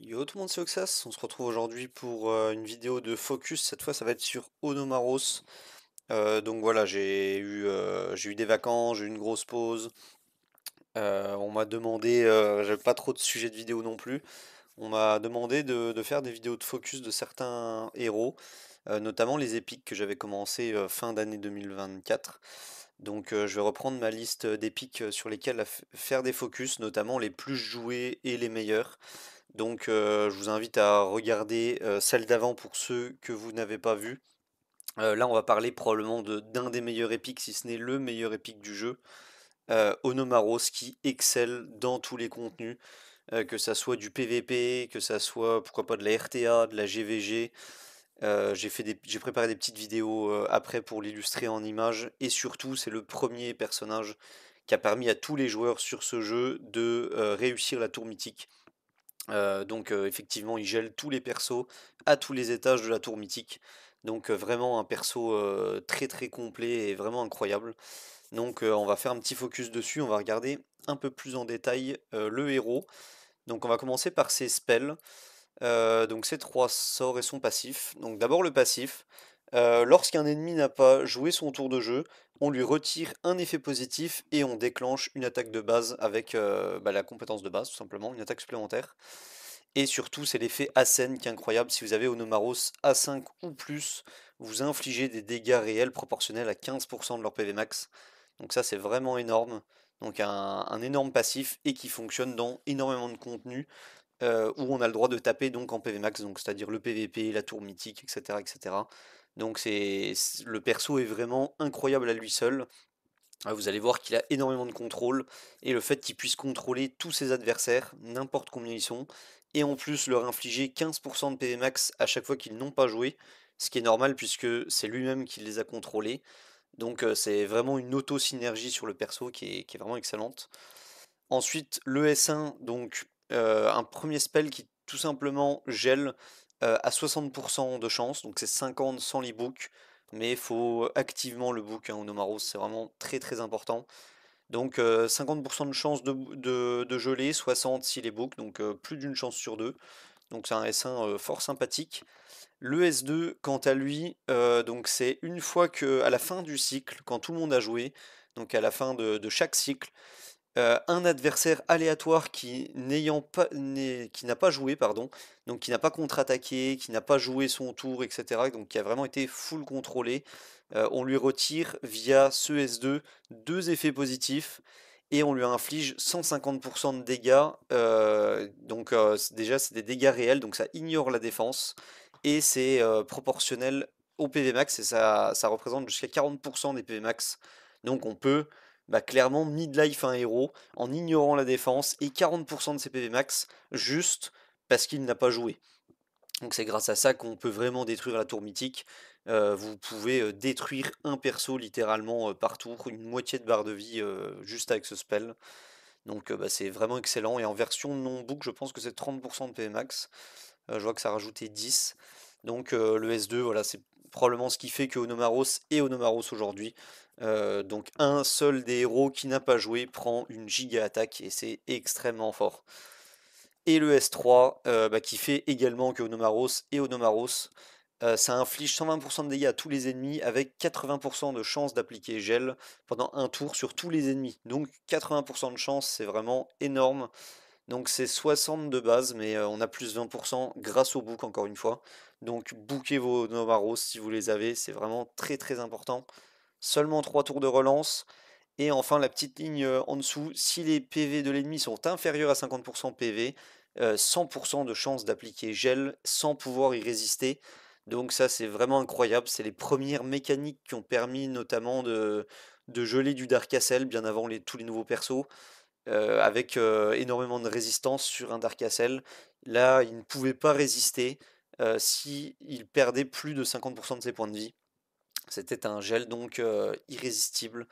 Yo tout le monde, c'est Oxas. On se retrouve aujourd'hui pour une vidéo de focus. Cette fois, ça va être sur Onomaros. Donc voilà, j'ai eu des vacances, j'ai eu une grosse pause. On m'a demandé, j'avais pas trop de sujets de vidéo non plus. On m'a demandé de faire des vidéos de focus de certains héros, notamment les épiques que j'avais commencé fin d'année 2024. Donc je vais reprendre ma liste d'épiques sur lesquels faire des focus, notamment les plus joués et les meilleurs. Donc je vous invite à regarder celle d'avant pour ceux que vous n'avez pas vu. Là on va parler probablement d'un des meilleurs épiques, si ce n'est le meilleur épique du jeu, Onomaros qui excelle dans tous les contenus, que ça soit du PVP, que ça soit pourquoi pas de la RTA, de la GVG. J'ai préparé des petites vidéos après pour l'illustrer en images et surtout c'est le premier personnage qui a permis à tous les joueurs sur ce jeu de réussir la tour mythique. Donc effectivement, il gèle tous les persos à tous les étages de la tour mythique. Donc vraiment un perso très très complet et vraiment incroyable. Donc on va faire un petit focus dessus, on va regarder un peu plus en détail le héros. Donc on va commencer par ses spells. Donc ses trois sorts et son passif. Donc d'abord le passif. Lorsqu'un ennemi n'a pas joué son tour de jeu, on lui retire un effet positif et on déclenche une attaque de base avec la compétence de base, tout simplement, une attaque supplémentaire. Et surtout, c'est l'effet Asen qui est incroyable. Si vous avez Onomaros A5 ou plus, vous infligez des dégâts réels proportionnels à 15% de leur PV max. Donc ça, c'est vraiment énorme. Donc un énorme passif et qui fonctionne dans énormément de contenu où on a le droit de taper donc en PV max, donc c'est-à-dire le PVP, la tour mythique, etc., etc. Donc le perso est vraiment incroyable à lui seul. Vous allez voir qu'il a énormément de contrôle et le fait qu'il puisse contrôler tous ses adversaires, n'importe combien ils sont, et en plus leur infliger 15% de PV max à chaque fois qu'ils n'ont pas joué, ce qui est normal puisque c'est lui-même qui les a contrôlés. Donc c'est vraiment une auto-synergie sur le perso qui est vraiment excellente. Ensuite, le S1, donc un premier spell qui tout simplement gèle à 60% de chance, donc c'est 50 sans l'ebook, mais il faut activement le book, hein, Onomaros, c'est vraiment très très important. Donc 50% de chance de geler, 60 s'il est book, donc plus d'une chance sur deux. Donc c'est un S1 fort sympathique. Le S2, quant à lui, donc c'est une fois que, à la fin du cycle, quand tout le monde a joué, donc à la fin de chaque cycle, un adversaire aléatoire qui n'a pas joué, pardon, donc qui n'a pas contre-attaqué, qui n'a pas joué son tour, etc., donc qui a vraiment été full contrôlé, on lui retire via ce S2 deux effets positifs et on lui inflige 150% de dégâts. Donc déjà c'est des dégâts réels, donc ça ignore la défense et c'est proportionnel au PV max et ça représente jusqu'à 40% des PV max. Donc on peut clairement mid-life un héros en ignorant la défense et 40% de ses PV max juste parce qu'il n'a pas joué. Donc c'est grâce à ça qu'on peut vraiment détruire la tour mythique. Vous pouvez détruire un perso littéralement par tour, une moitié de barre de vie juste avec ce spell. Donc c'est vraiment excellent. Et en version non-book, je pense que c'est 30% de PV max. Je vois que ça a rajouté 10. Donc le S2, voilà, c'est probablement ce qui fait que Onomaros est Onomaros aujourd'hui. Donc un seul des héros qui n'a pas joué prend une giga attaque et c'est extrêmement fort. Et le S3 qui fait également que Onomaros est Onomaros. Ça inflige 120% de dégâts à tous les ennemis avec 80% de chance d'appliquer gel pendant un tour sur tous les ennemis. Donc 80% de chance, c'est vraiment énorme. Donc c'est 60 de base, mais on a plus 20% grâce au book encore une fois. Donc bookez vos Novaros si vous les avez, c'est vraiment très très important. Seulement 3 tours de relance. Et enfin la petite ligne en dessous, si les PV de l'ennemi sont inférieurs à 50% PV, 100% de chance d'appliquer gel sans pouvoir y résister. Donc ça c'est vraiment incroyable, c'est les premières mécaniques qui ont permis notamment de geler du Dark Castle bien avant tous les nouveaux persos avec énormément de résistance sur un Dark Castle. Là, il ne pouvait pas résister si il perdait plus de 50% de ses points de vie. C'était un gel donc irrésistible.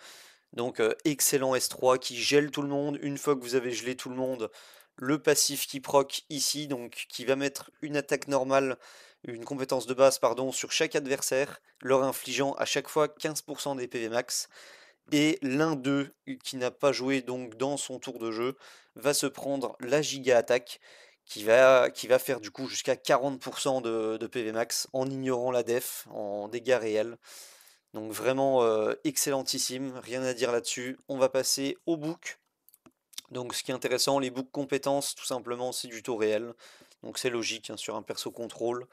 Donc excellent S3 qui gèle tout le monde. Une fois que vous avez gelé tout le monde, le passif qui proc ici, donc qui va mettre une attaque normale, une compétence de base, pardon, sur chaque adversaire, leur infligeant à chaque fois 15% des PV max. Et l'un d'eux, qui n'a pas joué donc dans son tour de jeu, va se prendre la giga attaque qui va faire du coup jusqu'à 40% de PV max en ignorant la def, en dégâts réels. Donc vraiment excellentissime, rien à dire là-dessus. On va passer au book. Donc ce qui est intéressant, les books compétences, tout simplement, c'est du taux réel. Donc c'est logique, hein, sur un perso contrôle,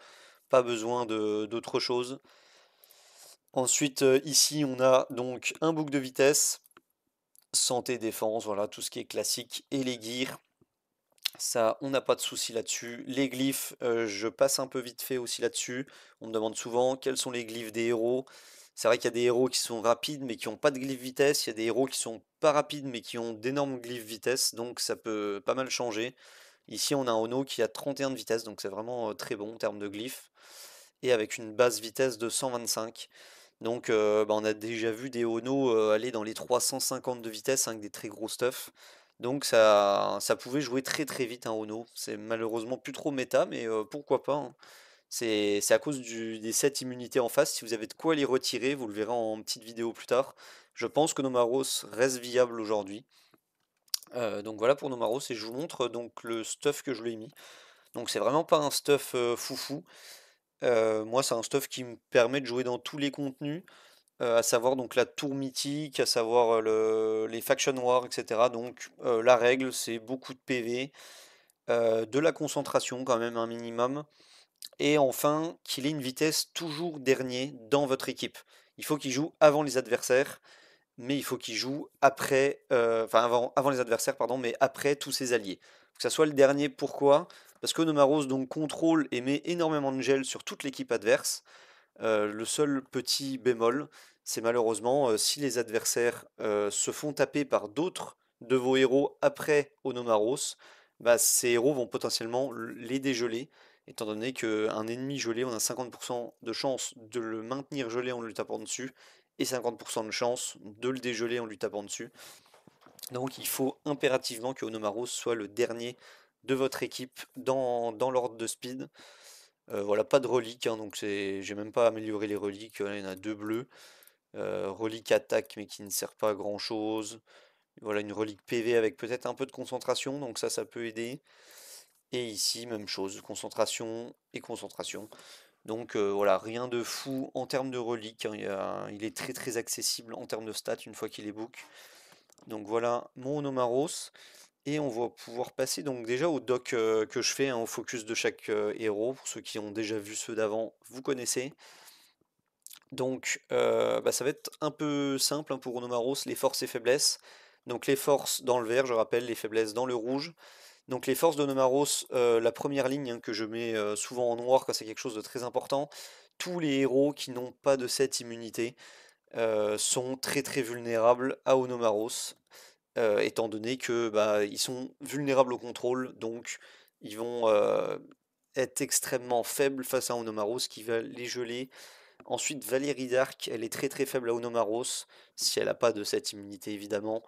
pas besoin d'autre chose. Ensuite, ici, on a donc un book de vitesse, santé, défense, voilà, tout ce qui est classique, et les gears. Ça, on n'a pas de souci là-dessus. Les glyphes, je passe un peu vite fait aussi là-dessus. On me demande souvent quels sont les glyphes des héros. C'est vrai qu'il y a des héros qui sont rapides mais qui n'ont pas de glyphe vitesse. Il y a des héros qui sont pas rapides mais qui ont d'énormes glyphes vitesse. Donc ça peut pas mal changer. Ici, on a un Ono qui a 31 de vitesse, donc c'est vraiment très bon en termes de glyphes. Et avec une base vitesse de 125. Donc bah, on a déjà vu des Ono aller dans les 350 de vitesse avec des très gros stuff. Donc ça pouvait jouer très très vite un Ono. C'est malheureusement plus trop méta, mais pourquoi pas, hein. C'est à cause des 7 immunités en face. Si vous avez de quoi les retirer, vous le verrez en petite vidéo plus tard. Je pense que Nomaros reste viable aujourd'hui. Donc voilà pour Nomaros et je vous montre donc le stuff que je lui ai mis. Donc c'est vraiment pas un stuff foufou. Moi c'est un stuff qui me permet de jouer dans tous les contenus, à savoir donc la tour mythique, à savoir les faction wars, etc. Donc la règle c'est beaucoup de PV, de la concentration quand même un minimum, et enfin qu'il ait une vitesse toujours dernier dans votre équipe. Il faut qu'il joue avant les adversaires, mais il faut qu'il joue après, enfin avant les adversaires, pardon, mais après tous ses alliés. Que ça soit le dernier, pourquoi? Parce que Nomaros donc contrôle et met énormément de gel sur toute l'équipe adverse. Le seul petit bémol, c'est malheureusement si les adversaires se font taper par d'autres de vos héros après Onomaros, bah, ces héros vont potentiellement les dégeler, étant donné qu'un ennemi gelé, on a 50% de chance de le maintenir gelé en lui tapant dessus, et 50% de chance de le dégeler en lui tapant dessus. Donc il faut impérativement que Onomaros soit le dernier de votre équipe dans l'ordre de speed. Voilà, pas de reliques, hein, donc j'ai même pas amélioré les reliques, il y en a deux bleues. Relique attaque mais qui ne sert pas à grand chose. Voilà, une relique PV avec peut-être un peu de concentration, donc ça peut aider. Et ici, même chose, concentration et concentration. Donc voilà, rien de fou en termes de reliques, hein, il est très très accessible en termes de stats une fois qu'il est book. Donc voilà mon Onomaros. Et on va pouvoir passer donc déjà au doc que je fais, hein, au focus de chaque héros. Pour ceux qui ont déjà vu ceux d'avant, vous connaissez. Donc bah, ça va être un peu simple, hein, pour Onomaros, les forces et faiblesses. Donc les forces dans le vert, je rappelle, les faiblesses dans le rouge. Donc les forces d'Onomaros, la première ligne, hein, que je mets souvent en noir quand c'est quelque chose de très important. Tous les héros qui n'ont pas de cette immunité sont très très vulnérables à Onomaros, étant donné que bah, ils sont vulnérables au contrôle, donc ils vont être extrêmement faibles face à Onomaros qui va les geler. Ensuite, Valérie Dark, elle est très très faible à Onomaros, si elle n'a pas de cette immunité évidemment,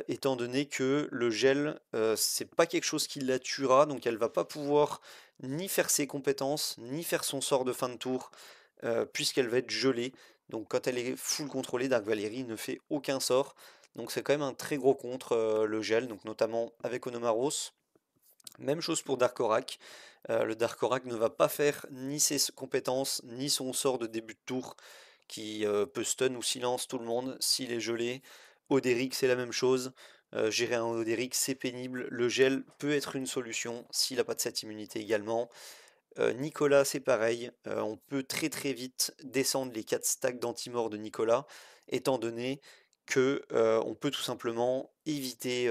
étant donné que le gel, c'est pas quelque chose qui la tuera, donc elle va pas pouvoir ni faire ses compétences, ni faire son sort de fin de tour, puisqu'elle va être gelée. Donc quand elle est full contrôlée, Dark Valérie ne fait aucun sort. Donc c'est quand même un très gros contre, le gel, donc notamment avec Onomaros. Même chose pour Darkorak. Le Darkorak ne va pas faire ni ses compétences, ni son sort de début de tour qui peut stun ou silence tout le monde s'il est gelé. Oderic, c'est la même chose. Gérer un Oderic, c'est pénible. Le gel peut être une solution s'il n'a pas de cette immunité également. Nicolas, c'est pareil. On peut très très vite descendre les 4 stacks d'antimort de Nicolas, étant donné que on peut tout simplement éviter,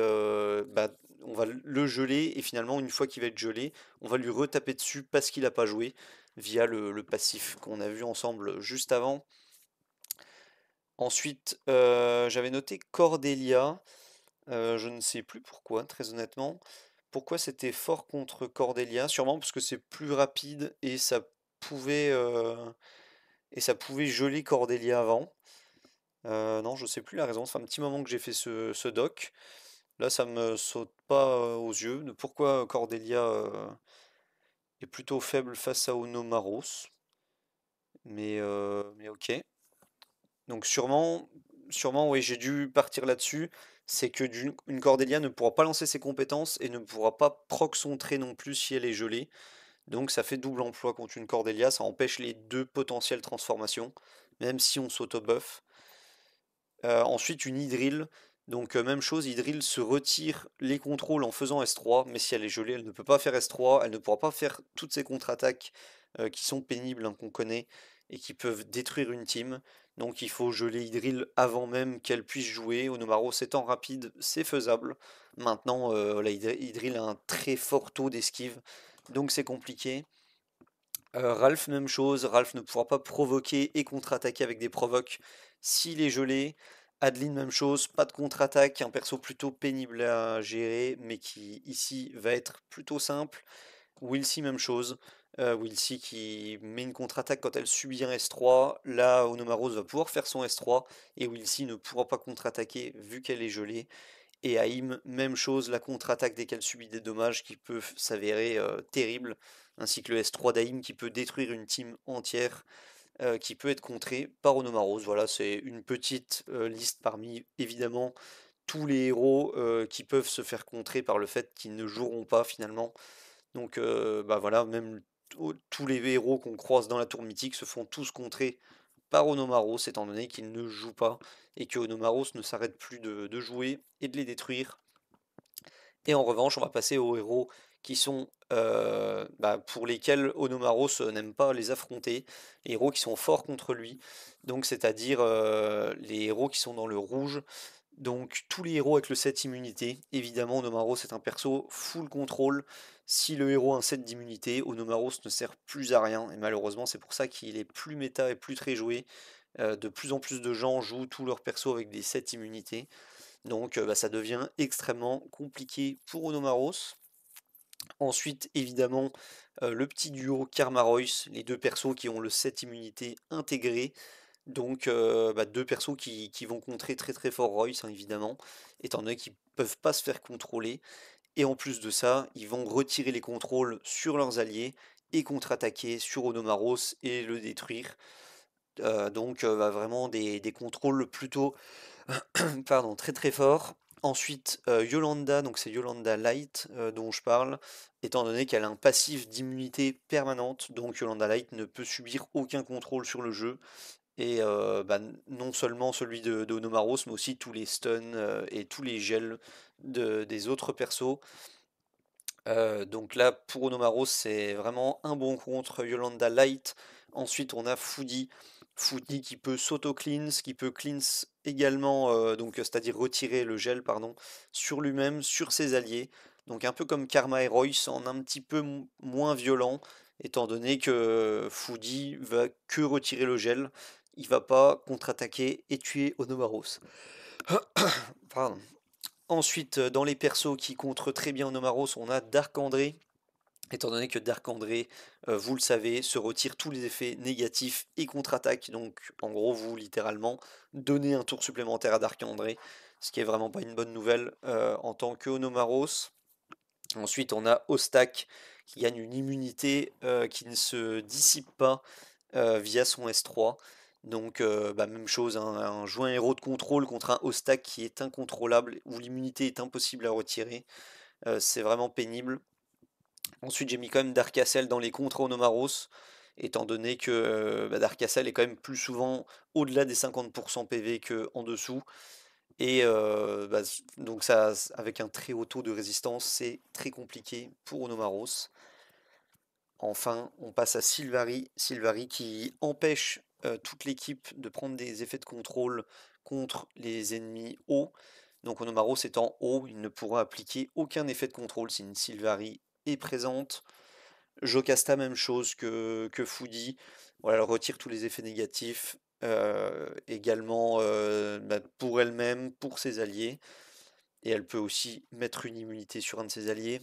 bah, on va le geler et finalement une fois qu'il va être gelé, on va lui retaper dessus parce qu'il n'a pas joué via le passif qu'on a vu ensemble juste avant. Ensuite, j'avais noté Cordelia. Je ne sais plus pourquoi, très honnêtement. Pourquoi c'était fort contre Cordelia? Sûrement parce que c'est plus rapide et ça pouvait geler Cordelia avant. Non, je sais plus la raison. Ça fait un petit moment que j'ai fait ce doc. Là, ça me saute pas aux yeux de pourquoi Cordelia est plutôt faible face à Onomaros. Mais ok. Donc sûrement, oui, j'ai dû partir là-dessus. c'est que une Cordélia ne pourra pas lancer ses compétences et ne pourra pas proc son trait non plus si elle est gelée. Donc ça fait double emploi contre une Cordélia, ça empêche les deux potentielles transformations, même si on s'auto-buff. Ensuite une Hydril, donc même chose, Hydril se retire les contrôles en faisant S3, mais si elle est gelée, elle ne peut pas faire S3, elle ne pourra pas faire toutes ces contre-attaques qui sont pénibles, hein, qu'on connaît, et qui peuvent détruire une team. Donc il faut geler Hydril avant même qu'elle puisse jouer. Onomaros étant rapide, c'est faisable. Maintenant, la Hydril a un très fort taux d'esquive, donc c'est compliqué. Ralph, même chose, Ralph ne pourra pas provoquer et contre-attaquer avec des provoques s'il est gelé. Adeline, même chose, pas de contre-attaque, un perso plutôt pénible à gérer, mais qui ici va être plutôt simple. Wilcy, même chose. Wilcy qui met une contre-attaque quand elle subit un S3. Là, Onomaros va pouvoir faire son S3 et Wilcy ne pourra pas contre-attaquer vu qu'elle est gelée. Et Haïm, même chose, la contre-attaque dès qu'elle subit des dommages qui peuvent s'avérer terribles, ainsi que le S3 d'Haïm qui peut détruire une team entière, qui peut être contrée par Onomaros. Voilà, c'est une petite liste parmi évidemment tous les héros qui peuvent se faire contrer par le fait qu'ils ne joueront pas finalement. Donc bah voilà, même tous les héros qu'on croise dans la tour mythique se font tous contrer par Onomaros, étant donné qu'il ne joue pas et que Onomaros ne s'arrête plus de jouer et de les détruire. Et en revanche, on va passer aux héros qui sont pour lesquels Onomaros n'aime pas les affronter, les héros qui sont forts contre lui, donc c'est-à-dire les héros qui sont dans le rouge. Donc tous les héros avec le 7 immunité, évidemment Onomaros est un perso full contrôle. Si le héros a un 7 d'immunité, Onomaros ne sert plus à rien, et malheureusement c'est pour ça qu'il est plus méta et plus très joué. De plus en plus de gens jouent tous leurs persos avec des 7 immunités. Donc ça devient extrêmement compliqué pour Onomaros. Ensuite, évidemment, le petit duo Karma-Royce, les deux persos qui ont le 7 immunité intégré. Donc deux persos qui vont contrer très très fort Royce, hein, évidemment, étant donné qu'ils peuvent pas se faire contrôler. Et en plus de ça, ils vont retirer les contrôles sur leurs alliés et contre-attaquer sur Onomaros et le détruire. Vraiment des contrôles plutôt pardon, très très fort. Ensuite, Yolanda, donc c'est Yolanda Light dont je parle, étant donné qu'elle a un passif d'immunité permanente, donc Yolanda Light ne peut subir aucun contrôle sur le jeu. Et non seulement celui de Onomaros, mais aussi tous les stuns et tous les gels des autres persos. Donc là, pour Onomaros, c'est vraiment un bon contre Yolanda Light. Ensuite, on a Foodie. Foodie qui peut s'auto-cleanse, qui peut cleanse également, c'est-à-dire retirer le gel, pardon, sur lui-même, sur ses alliés. Donc un peu comme Karma et Royce, en un petit peu moins violent, étant donné que Foodie va que retirer le gel. Il va pas contre-attaquer et tuer Onomaros. Pardon. Ensuite, dans les persos qui contrent très bien Onomaros, on a Dark André. Étant donné que Dark André, vous le savez, se retire tous les effets négatifs et contre-attaque. Donc en gros, vous littéralement donnez un tour supplémentaire à Dark André, ce qui est vraiment pas une bonne nouvelle en tant que Onomaros. Ensuite, on a Ostak qui gagne une immunité qui ne se dissipe pas via son S3. Donc même chose, hein, un joint héros de contrôle contre un Ostak qui est incontrôlable, où l'immunité est impossible à retirer. C'est vraiment pénible. Ensuite j'ai mis quand même Dark Castle dans les contres Onomaros, étant donné que Dark Castle est quand même plus souvent au-delà des 50% PV que en dessous. Et donc ça, avec un très haut taux de résistance, c'est très compliqué pour Onomaros. Enfin, on passe à Sylvari. Sylvari qui empêche toute l'équipe de prendre des effets de contrôle contre les ennemis hauts. Donc Onomaros étant haut, il ne pourra appliquer aucun effet de contrôle si une Sylvari est présente. Jocasta, même chose que Foodie. Voilà, elle retire tous les effets négatifs. Également pour elle-même, pour ses alliés. Et elle peut aussi mettre une immunité sur un de ses alliés.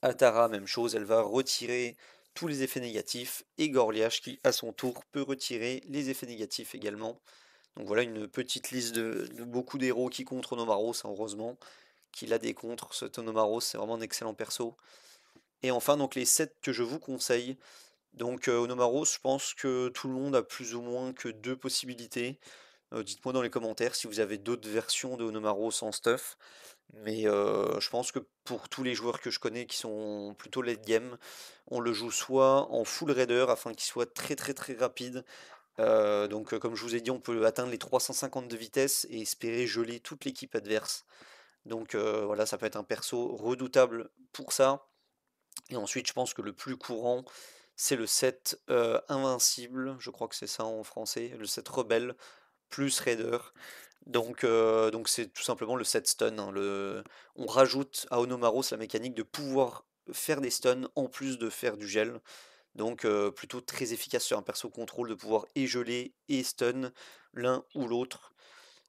Atara, même chose, elle va retirer tous les effets négatifs, et Gorliash qui, à son tour, peut retirer les effets négatifs également. Donc voilà une petite liste de beaucoup d'héros qui contre Onomaros, hein, heureusement, qu'il a des contres. Ce Onomaros, c'est vraiment un excellent perso. Et enfin, donc les 7 que je vous conseille. Donc Onomaros, je pense que tout le monde a plus ou moins que deux possibilités. Dites-moi dans les commentaires si vous avez d'autres versions de Onomaros en stuff. Mais je pense que pour tous les joueurs que je connais qui sont plutôt late game, on le joue soit en full raider afin qu'il soit très très très rapide. Donc comme je vous ai dit, on peut atteindre les 350 de vitesse et espérer geler toute l'équipe adverse. Donc voilà, ça peut être un perso redoutable pour ça. Et ensuite, je pense que le plus courant, c'est le set invincible, je crois que c'est ça en français, le set rebelle plus raider. Donc c'est tout simplement le set stun, hein. On rajoute à Onomaros la mécanique de pouvoir faire des stuns en plus de faire du gel. Donc plutôt très efficace sur un perso contrôle de pouvoir et geler et stun l'un ou l'autre.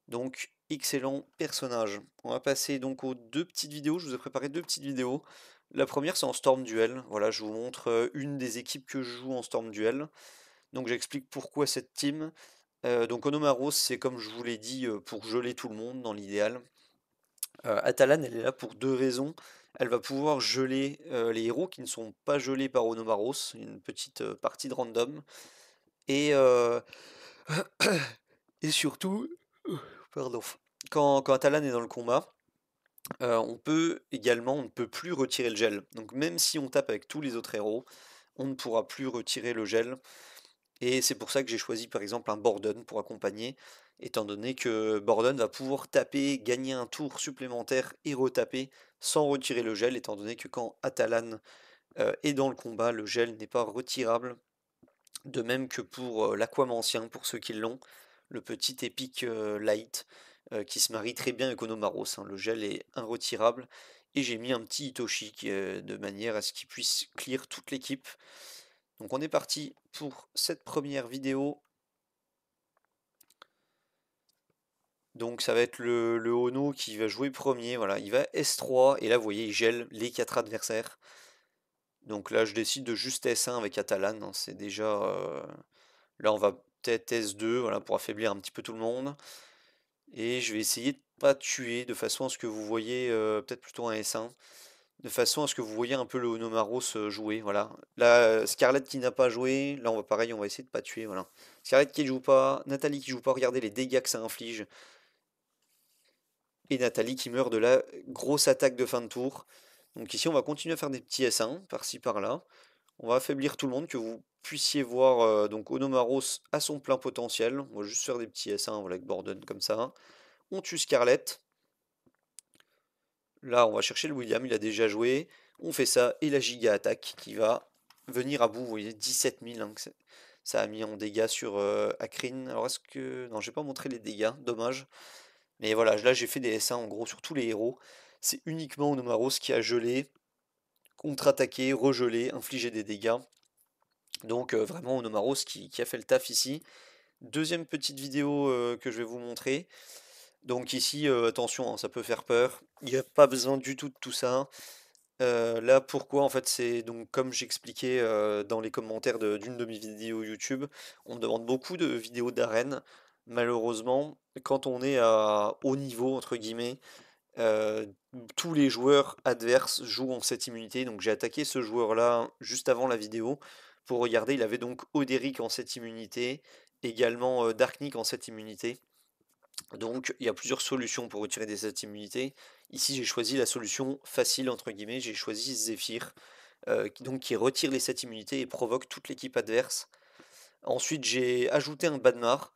Donc excellent personnage. On va passer donc aux deux petites vidéos. Je vous ai préparé deux petites vidéos. La première c'est en Storm Duel. Voilà, je vous montre une des équipes que je joue en Storm Duel. Donc j'explique pourquoi cette team. Donc Onomaros, c'est comme je vous l'ai dit, pour geler tout le monde dans l'idéal. Atalan, elle est là pour deux raisons. Elle va pouvoir geler les héros qui ne sont pas gelés par Onomaros, une petite partie de random. Et, euh, et surtout, pardon, quand Atalan est dans le combat, on ne peut plus retirer le gel. Donc même si on tape avec tous les autres héros, on ne pourra plus retirer le gel. Et c'est pour ça que j'ai choisi par exemple un Borden pour accompagner, étant donné que Borden va pouvoir taper, gagner un tour supplémentaire et retaper sans retirer le gel, étant donné que quand Atalan est dans le combat, le gel n'est pas retirable. De même que pour l'Aquamancien, pour ceux qui l'ont, le petit épique light qui se marie très bien avec Onomaros, hein. Le gel est irretirable. Et j'ai mis un petit Itoshi de manière à ce qu'il puisse clear toute l'équipe. Donc on est parti pour cette première vidéo. Donc ça va être le Ono qui va jouer premier. Voilà, il va S3 et là vous voyez il gèle les 4 adversaires. Donc là je décide de juste S1 avec Atalan, hein. C'est déjà... là on va peut-être S2 voilà, pour affaiblir un petit peu tout le monde. Et je vais essayer de pas tuer de façon à ce que vous voyez peut-être plutôt un S1. De façon à ce que vous voyez un peu le Onomaros jouer, voilà. Là, Scarlett qui n'a pas joué, là on va pareil, on va essayer de pas tuer, voilà. Scarlett qui joue pas, Nathalie qui joue pas, regardez les dégâts que ça inflige. Et Nathalie qui meurt de la grosse attaque de fin de tour. Donc ici on va continuer à faire des petits S1, par-ci par-là. On va affaiblir tout le monde, que vous puissiez voir donc Onomaros à son plein potentiel. On va juste faire des petits S1 voilà, avec Borden comme ça. On tue Scarlett. Là, on va chercher le William, il a déjà joué. On fait ça, et la giga attaque qui va venir à bout. Vous voyez, 17 000 hein, ça a mis en dégâts sur Akrin. Alors, est-ce que... Non, je vais pas montrer les dégâts, dommage. Mais voilà, là, j'ai fait des S1 en gros sur tous les héros. C'est uniquement Onomaros qui a gelé, contre-attaqué, regelé, infligé des dégâts. Donc, vraiment, Onomaros qui a fait le taf ici. Deuxième petite vidéo que je vais vous montrer. Donc ici, attention, hein, ça peut faire peur. Il n'y a pas besoin du tout de tout ça. Là, pourquoi? En fait, c'est donc comme j'expliquais dans les commentaires d'une de mes vidéos YouTube, on me demande beaucoup de vidéos d'arène. Malheureusement, quand on est à haut niveau, entre guillemets, euh, tous les joueurs adverses jouent en cette immunité. Donc j'ai attaqué ce joueur-là juste avant la vidéo pour regarder. Il avait donc Oderic en cette immunité, également Darknik en cette immunité. Donc il y a plusieurs solutions pour retirer des cette immunité. Ici j'ai choisi la solution facile entre guillemets, j'ai choisi Zephyr, qui retire les 7 immunités et provoque toute l'équipe adverse. Ensuite j'ai ajouté un Badmar.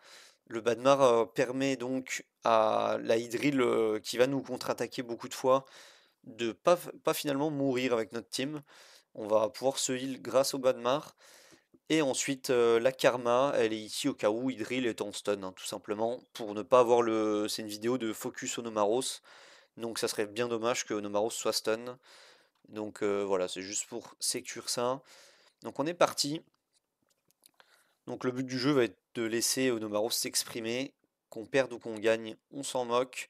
Le Badmar permet donc à la Hydril qui va nous contre-attaquer beaucoup de fois de pas finalement mourir avec notre team. On va pouvoir se heal grâce au Badmar. Et ensuite, la Karma, elle est ici au cas où Hydril est en stun, hein, tout simplement, pour ne pas avoir le... C'est une vidéo de focus Onomaros, donc ça serait bien dommage que Onomaros soit stun. Donc voilà, c'est juste pour sécure ça. Donc on est parti. Donc le but du jeu va être de laisser Onomaros s'exprimer, qu'on perde ou qu'on gagne, on s'en moque.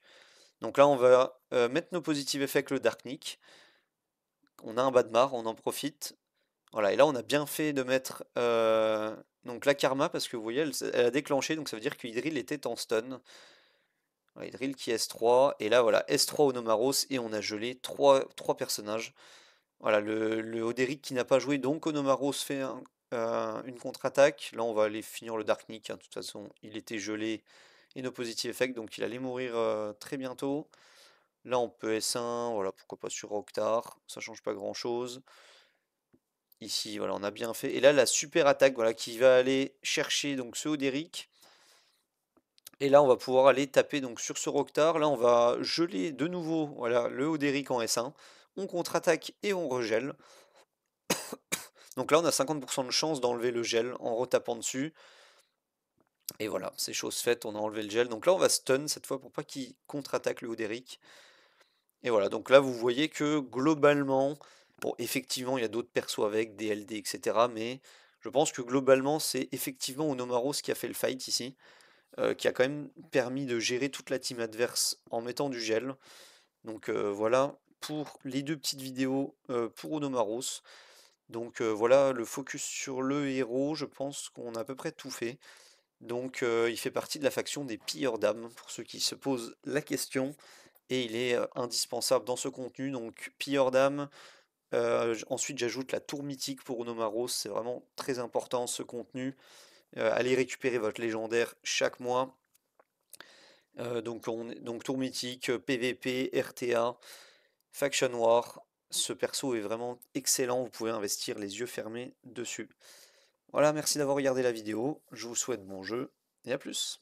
Donc là on va mettre nos positive effects le Darknik. On a un Badmar, on en profite. Voilà, et là on a bien fait de mettre donc la Karma parce que vous voyez elle a déclenché, donc ça veut dire que Hydril était en stun. Voilà, Hydril qui est S3, et là voilà, S3 Onomaros et on a gelé trois personnages. Voilà, le Oderic qui n'a pas joué, donc Onomaros fait une contre-attaque. Là on va aller finir le Darknik, hein, de toute façon il était gelé et nos positive effect, donc il allait mourir très bientôt. Là on peut S1, voilà, pourquoi pas sur Octar, ça change pas grand chose. Ici, voilà, on a bien fait. Et là, la super attaque, voilà, qui va aller chercher donc ce Oderic. Et là, on va pouvoir aller taper donc sur ce Roctar. Là, on va geler de nouveau, voilà, le Oderic en S1. On contre-attaque et on regèle. Donc là, on a 50% de chance d'enlever le gel en retapant dessus. Et voilà, c'est chose faite, on a enlevé le gel. Donc là, on va stun cette fois pour pas qu'il contre-attaque le Oderic. Et voilà, donc là, vous voyez que globalement, bon, effectivement, il y a d'autres persos avec, des LD, etc. Mais je pense que globalement, c'est effectivement Onomaros qui a fait le fight ici. Qui a quand même permis de gérer toute la team adverse en mettant du gel. Donc voilà pour les deux petites vidéos pour Onomaros. Donc voilà le focus sur le héros, je pense qu'on a à peu près tout fait. Donc il fait partie de la faction des pilleurs d'âmes, pour ceux qui se posent la question. Et il est indispensable dans ce contenu, donc pilleurs d'âmes. Ensuite j'ajoute la tour mythique pour Onomaros, c'est vraiment très important ce contenu. Allez récupérer votre légendaire chaque mois. Donc tour mythique, PVP, RTA, Faction War. Ce perso est vraiment excellent, vous pouvez investir les yeux fermés dessus. Voilà, merci d'avoir regardé la vidéo, je vous souhaite bon jeu et à plus.